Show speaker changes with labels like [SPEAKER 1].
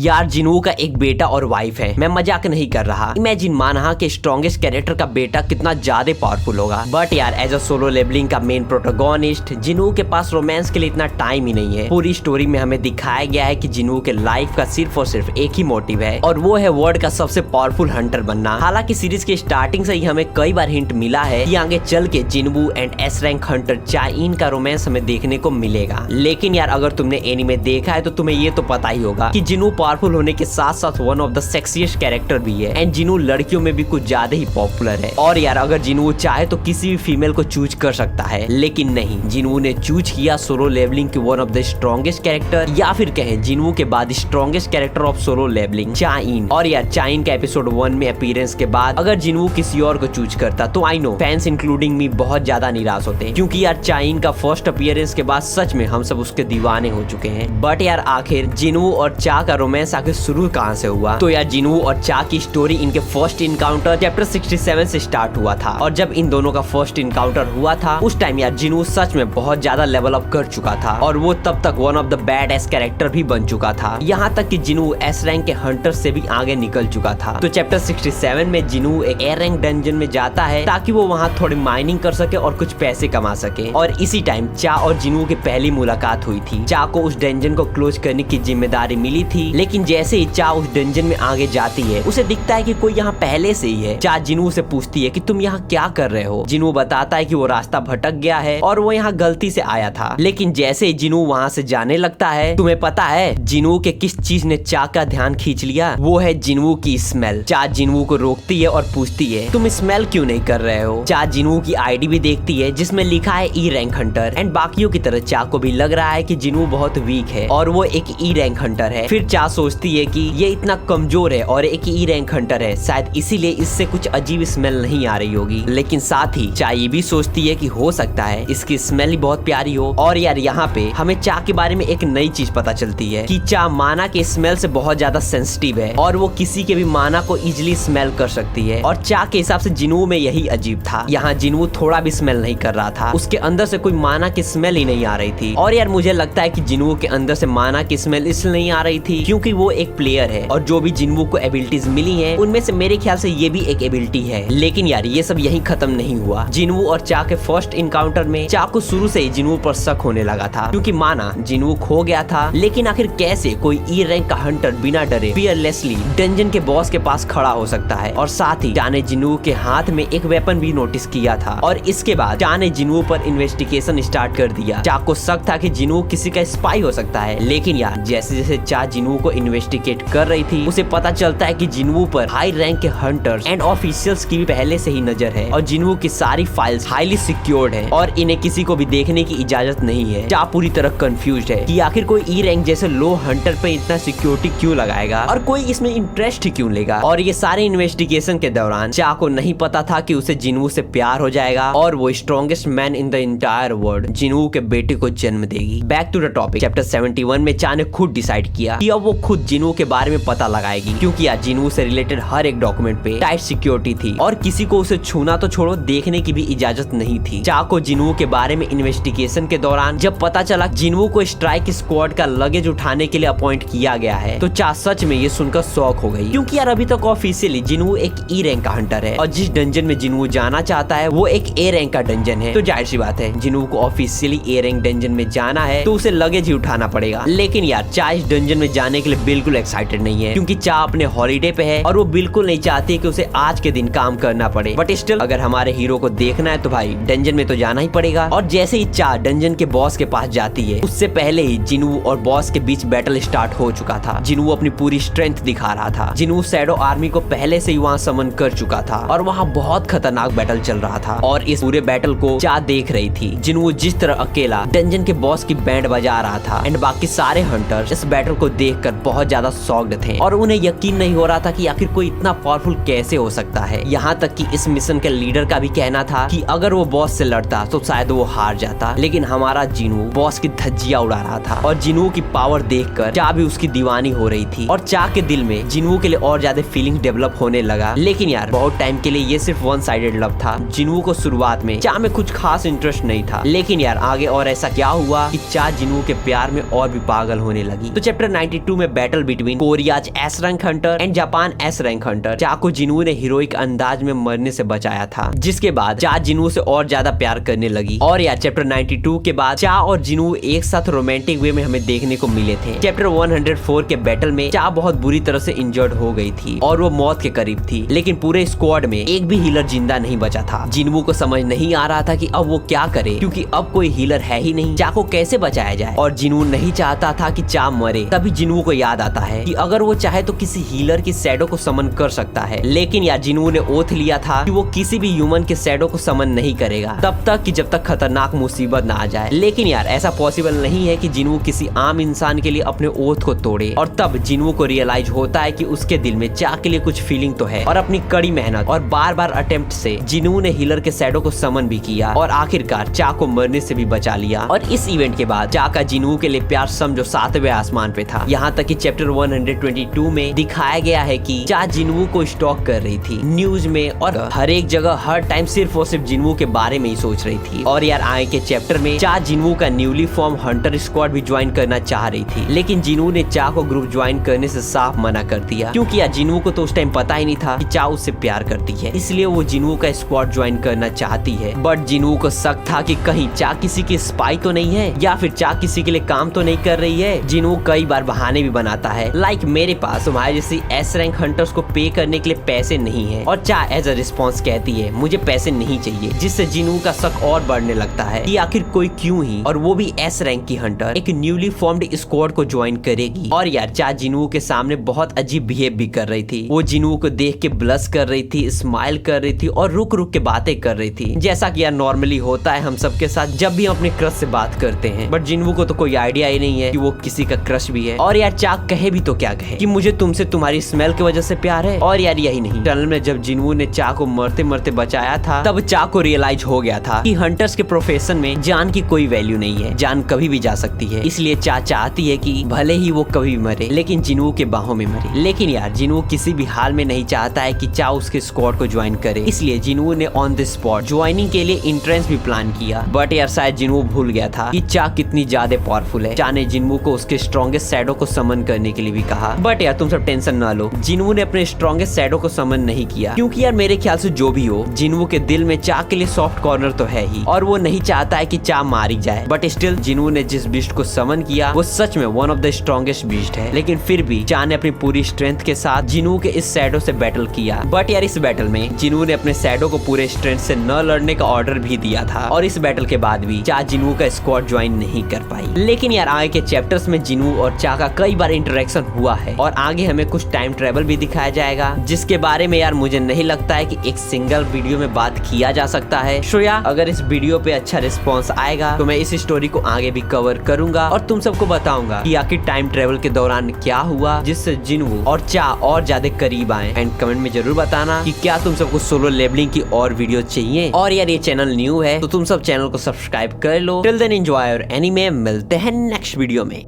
[SPEAKER 1] यार जिनवू का एक बेटा और वाइफ है, मैं मजाक नहीं कर रहा। इमेजिन मानहा के स्ट्रॉन्गेस्ट कैरेक्टर का बेटा कितना ज्यादा पावरफुल होगा। बट यार एज अ सोलो लेबलिंग का मेन प्रोटोगोनिस्ट जिनवू के पास रोमांस के लिए इतना टाइम ही नहीं है। पूरी स्टोरी में हमें दिखाया गया है कि जिनवू के लाइफ का सिर्फ और सिर्फ एक ही मोटिव है और वो है वर्ल्ड का सबसे पावरफुल हंटर बनना। हालांकि सीरीज के स्टार्टिंग से ही हमें कई बार हिंट मिला है कि आगे चल के Jinwoo and S rank hunter Chaein का रोमांस हमें देखने को मिलेगा। लेकिन यार अगर तुमने एनीमे देखा है तो तुम्हें ये तो पता ही होगा कि जिनवू पावरफुल होने के साथ साथ one of the sexiest character भी है एंड जिनवू लड़कियों में भी कुछ ज्यादा ही पॉपुलर है। और यार अगर जिनवू चाहे तो किसी भी फीमेल को चूज कर सकता है, लेकिन नहीं, जिनवू ने चूज किया सोलो लेवलिंग की one of the strongest character, या फिर कहें जिनवू के बाद strongest character of solo leveling, Chaein. और यार चाइन का एपिसोड 1 में अपीयरेंस के बाद अगर जिनवू किसी और को चूज करता तो I know fans including me बहुत ज्यादा निराश होते, क्योंकि यार चाइन का फर्स्ट अपीयरेंस के बाद सच में हम सब उसके दीवाने हो चुके हैं। बट यार आखिर जिनवू और चा का रोमांस आखिर शुरू कहां से हुआ? तो यार जिनवू और चा की स्टोरी इनके फर्स्ट इनकाउंटर चैप्टर 67 से स्टार्ट हुआ था। और जब इन दोनों का फर्स्ट इनकाउंटर हुआ था उस टाइम यार जिनवू सच में बहुत ज्यादा लेवल अप कर चुका था और वो तब तक one of the bad S character भी बन चुका था। यहाँ तक कि जिनवू एस रैंक के हंटर से भी आगे निकल चुका था। तो चैप्टर 67 में जिनवू एक ए रैंक डंजन में जाता है ताकि वो वहाँ थोड़ी माइनिंग कर सके और कुछ पैसे कमा सके। और इसी टाइम चा और जिनवू की पहली मुलाकात हुई थी। चा को उस डंजन को क्लोज करने की जिम्मेदारी मिली थी, लेकिन जैसे ही चा उस डंजन में आगे जाती है उसे दिखता है कि कोई यहाँ पहले से ही है। चा जिनवू से पूछती है कि तुम यहाँ क्या कर रहे हो? जिनवू बताता है कि वो रास्ता भटक गया है और वो यहाँ गलती से आया था। लेकिन जैसे ही जिनवू वहाँ से जाने लगता है, तुम्हें पता है जिनवू के किस चीज ने चा का ध्यान खींच लिया? वो है जिनवू की स्मेल। चा जिनवू को रोकती है और पूछती है तुम स्मेल क्यों नहीं कर रहे हो? चा जिनवू की आईडी भी देखती है जिसमें लिखा है ई रैंक हंटर एंड बाकियों की तरह चा को भी लग रहा है कि जिनवू बहुत वीक है और वो एक ई रैंक हंटर है। फिर चा सोचती है कि ये इतना कमजोर है और एक ई रैंक हंटर है, शायद इसीलिए इससे कुछ अजीब स्मेल नहीं आ रही होगी। लेकिन साथ ही चा ये भी सोचती है कि हो सकता है इसकी स्मेल ही बहुत प्यारी हो। और यार यहाँ पे हमें चा के बारे में एक नई चीज पता चलती है कि चा माना के स्मेल से बहुत ज्यादा सेंसिटिव है और वो किसी के भी माना को इजिली स्मेल कर सकती है। और चा के हिसाब से जिनवू में यही अजीब था, यहाँ जिनवू थोड़ा भी स्मेल नहीं कर रहा था, उसके अंदर से कोई माना की स्मेल ही नहीं आ रही थी। और यार मुझे लगता है कि जिनवू के अंदर से माना की स्मेल इसलिए नहीं आ रही थी क्योंकि वो एक प्लेयर है और जो भी जिनवू को एबिलिटीज मिली हैं उनमें से मेरे ख्याल से ये भी एक एबिलिटी है। लेकिन यार ये सब यही खत्म नहीं हुआ। जिनवू और चा के फर्स्ट इनकाउंटर में चा को शुरू से ही जिनवू पर शक होने लगा था, क्योंकि माना जिनवू खो गया था, लेकिन आखिर कैसे कोई ई रैंक का हंटर बिना डरे फियरलेसली डंजन के बॉस के पास खड़ा हो सकता है? और साथ ही चा ने जिनवू के हाथ में एक वेपन भी नोटिस किया था और इसके बाद चा ने जिनवू पर इन्वेस्टिगेशन स्टार्ट कर दिया। चा को शक था कि जिनवू किसी का स्पाई हो सकता है, लेकिन यार जैसे जैसे चा जिनवू को इन्वेस्टिगेट कर रही थी उसे पता चलता है कि जिनवू पर हाई रैंक के हंटर्स एंड ऑफिशियल्स की भी पहले से ही नजर है और जिनवू की सारी फाइल्स हाईली सिक्योर्ड है और इन्हें किसी को भी देखने की इजाजत नहीं है। चा पूरी तरह कंफ्यूज्ड है कि आखिर कोई ई रैंक जैसे लो हंटर पे इतना सिक्योरिटी क्यों लगाएगा और कोई इसमें इंटरेस्ट ही क्यों लेगा। और ये सारे इन्वेस्टिगेशन के दौरान चा को नहीं पता था कि उसे जिनवू से प्यार हो जाएगा और वो strongest man in the entire world Jinwoo के बेटे को जन्म देगी। Back to the topic, chapter 71 में चा ने खुद डिसाइड किया कि अब वो खुद जिनवू के बारे में पता लगाएगी, क्योंकि यार जिनवू से रिलेटेड हर एक डॉक्यूमेंट पे टाइट सिक्योरिटी थी और किसी को उसे छूना तो छोड़ो देखने की भी इजाजत नहीं थी। चा को जिनवू के बारे में इन्वेस्टिगेशन के दौरान जब पता चला जिनवू को स्ट्राइक स्क्वाड का लगेज उठाने के लिए अपॉइंट किया गया है तो चा सच में ये सुनकर शॉक हो गई, क्योंकि यार अभी तक ऑफिशियली जिनवू एक ई रैंक का हंटर है और जिस डंजन में जिनवू जाना चाहता है वो एक ए रैंक का डंजन है। तो जाहिर सी बात है जिनवू को ऑफिशियली ए रैंक डंजन में जाना है तो उसे लगेज ही उठाना पड़ेगा। लेकिन यार चा इस डंजन में जाने के लिए बिल्कुल एक्साइटेड नहीं है, क्योंकि चा अपने हॉलीडे पे है और वो बिल्कुल नहीं चाहती कि उसे आज के दिन काम करना पड़े। बट स्टिल अगर हमारे हीरो को देखना है तो भाई डंजन में तो जाना ही पड़ेगा। और जैसे ही चा डंजन के बॉस के पास जाती है उससे पहले ही जिनवू और बॉस के बीच बैटल स्टार्ट हो चुका था। जिनवू अपनी पूरी स्ट्रेंथ दिखा रहा था। जिनवू शैडो आर्मी को पहले से ही वहाँ समन कर चुका था और वहाँ बहुत खतरनाक बैटल चल रहा था और इस पूरे बैटल को चा देख रही थी। जिनवू जिस तरह अकेला डंजन के बॉस की बैंड बजा रहा था एंड बाकी सारे हंटर्स इस बैटल को देखकर बहुत ज्यादा शॉक्ड थे और उन्हें यकीन नहीं हो रहा था कि आखिर कोई इतना पावरफुल कैसे हो सकता है। यहाँ तक कि इस मिशन के लीडर का भी कहना था कि अगर वो बॉस से लड़ता तो शायद वो हार जाता, लेकिन हमारा जिनवू बॉस की धज्जियां उड़ा रहा था और जिनवू की पावर देखकर चा भी उसकी दीवानी हो रही थी और चा के दिल में जिनवू के लिए और ज्यादा फीलिंग डेवलप होने लगा। लेकिन यार बहुत टाइम के लिए ये सिर्फ वन साइडेड लव था। जिनवू को शुरुआत में चा में कुछ खास इंटरेस्ट नहीं था, लेकिन यार आगे और ऐसा क्या हुआ कि चा जिनवू के प्यार में और भी पागल होने लगी। तो चैप्टर 92 में battle between Korea's S rank Hunter and Japan S rank Hunter, चा को जिनवू ने हीरोइक अंदाज में मरने से बचाया था, जिसके बाद चा जिनवू से और ज्यादा प्यार करने लगी। और यार चैप्टर 92 के बाद चा और जिनवू एक साथ रोमांटिक वे में हमें देखने को मिले थे। चैप्टर 104 के बैटल में चा बहुत बुरी तरह से इंजर्ड हो गई थी और वो मौत के करीब थी, लेकिन पूरे स्क्वाड में एक भी हीलर जिंदा नहीं बचा था। जिनवू को समझ नहीं आ रहा था कि अब वो क्या करे, क्योंकि अब कोई हीलर है ही नहीं। चा को कैसे बचाया जाए, और जिनवू नहीं चाहता था कि चा मरे। तभी जिनवू को याद आता है कि अगर वो चाहे तो किसी हीलर की शैडो को समन कर सकता है, लेकिन यार जिनवू ने ओथ लिया था कि वो किसी भी ह्यूमन के शैडो को समन नहीं करेगा तब तक कि जब तक खतरनाक मुसीबत ना आ जाए। लेकिन यार ऐसा पॉसिबल नहीं है कि जिनवू किसी आम इंसान के लिए अपने ओथ को तोड़े। और तब जिनवू को रियलाइज होता है कि उसके दिल में चा के लिए कुछ फीलिंग तो है, और अपनी कड़ी मेहनत और बार बार अटेम्प्ट से जिनवू ने हीलर के शैडो को समन भी किया और आखिरकार चा को मरने से भी बचा लिया। और इस इवेंट के बाद चा का जिनवू के लिए प्यार समझो 7वें आसमान पे था। यहाँ तक कि चैप्टर 122 में दिखाया गया है कि चा जिनवू को स्टॉक कर रही थी न्यूज में, और हर एक जगह हर टाइम सिर्फ और सिर्फ जिनवू के बारे में ही सोच रही थी। और यार आगे के चैप्टर में चा जिनवू का न्यूली फॉर्म हंटर स्क्वाड भी ज्वाइन करना चाह रही थी, लेकिन जिनवू ने चा को ग्रुप ज्वाइन करने से साफ मना कर दिया, क्योंकि यार जिनवू को तो उस टाइम पता ही नहीं था कि चा उससे प्यार करती है, इसलिए वो जिनवू का स्क्वाड ज्वाइन करना चाहती है। बट जिनवू को शक था कि कहीं चा किसी की स्पाई तो नहीं है, या फिर चा किसी के लिए काम तो नहीं कर रही है। जिनवू कई बार बहाने भी बनाता है, लाइक मेरे पास तुम्हारे जैसी एस रैंक हंटर्स को पे करने के लिए पैसे नहीं है, और चा एज अ रिस्पॉन्स कहती है मुझे पैसे नहीं चाहिए, जिससे जिनवू का शक और बढ़ने लगता है कि आखिर कोई क्यों ही, और वो भी एस रैंक की हंटर, एक न्यूली फॉर्म्ड स्क्वाड को ज्वाइन करेगी। और यार चा जिनवू के सामने बहुत अजीब बिहेव भी कर रही थी। वो जिनवू को देख के ब्लश कर रही थी, स्माइल कर रही थी और रुक रुक के बातें कर रही थी, जैसा कि यार नॉर्मली होता है हम सबके साथ जब भी हम अपने क्रश से बात करते हैं। बट जिनवू को तो कोई आइडिया ही नहीं है कि वो किसी का क्रश भी है। और यार चा कहे भी तो क्या कहे कि मुझे तुमसे तुम्हारी स्मेल की वजह से प्यार है। और यार यही नहीं, टनल में जब जिनवू ने चा को मरते मरते बचाया था, तब चा को रियलाइज हो गया था कि हंटर्स के प्रोफेशन में जान की कोई वैल्यू नहीं है, जान कभी भी जा सकती है। इसलिए चा चाहती है कि भले ही वो कभी मरे, लेकिन जिनवू के बाहों में मरे। लेकिन यार जिनवू किसी भी हाल में नहीं चाहता है कि चा उसके स्क्वाड को ज्वाइन करे, इसलिए जिनवू ने ऑन द स्पॉट ज्वाइनिंग के लिए एंट्रेंस भी प्लान किया। बट यार शायद जिनवू भूल गया था कि चा कितनी ज्यादा पावरफुल है। चा ने जिनवू को उसके स्ट्रॉन्गेस्ट शैडो को समन करने के लिए भी कहा। बट यार तुम सब टेंशन ना लो, जिनवू ने अपने स्ट्रॉन्गेस्ट शैडो को समन नहीं किया, क्योंकि यार मेरे ख्याल से जो भी हो, जिनवू के दिल में चा के लिए सॉफ्ट कॉर्नर तो है ही, और वो नहीं चाहता है कि चा मारी जाए। बट स्टिल जिनवू ने जिस बीस्ट को समन किया वो सच में one of the strongest beast है। लेकिन फिर भी चा ने अपनी पूरी स्ट्रेंथ के साथ जिनवू के इस शैडो से बैटल किया। बट यार इस बैटल में जिनवू ने अपने शैडो को पूरे स्ट्रेंथ से न लड़ने का ऑर्डर भी दिया था, और इस बैटल के बाद भी चा जिनवू का स्क्वाड ज्वाइन नहीं कर पाई। लेकिन यार आगे के चैप्टर्स में जिनवू और चा का कई बार इंटरेक्शन हुआ है, और आगे हमें कुछ टाइम ट्रेवल भी दिखाया जाएगा, जिसके बारे में यार मुझे नहीं लगता है कि एक सिंगल वीडियो में बात किया जा सकता है। सो यार अगर इस वीडियो पे अच्छा रिस्पॉन्स आएगा तो मैं इस स्टोरी को आगे भी कवर करूंगा, और तुम सबको बताऊंगा कि आखिर टाइम ट्रेवल के दौरान क्या हुआ जिससे जिनवू और चा और ज्यादा करीब आए। एंड कमेंट में जरूर बताना कि क्या तुम सबको सोलो लेबलिंग की और वीडियो चाहिए। और यार ये चैनल न्यू है तो तुम सब चैनल को सब्सक्राइब कर लो। Till then enjoy your anime, मिलते हैं नेक्स्ट वीडियो में।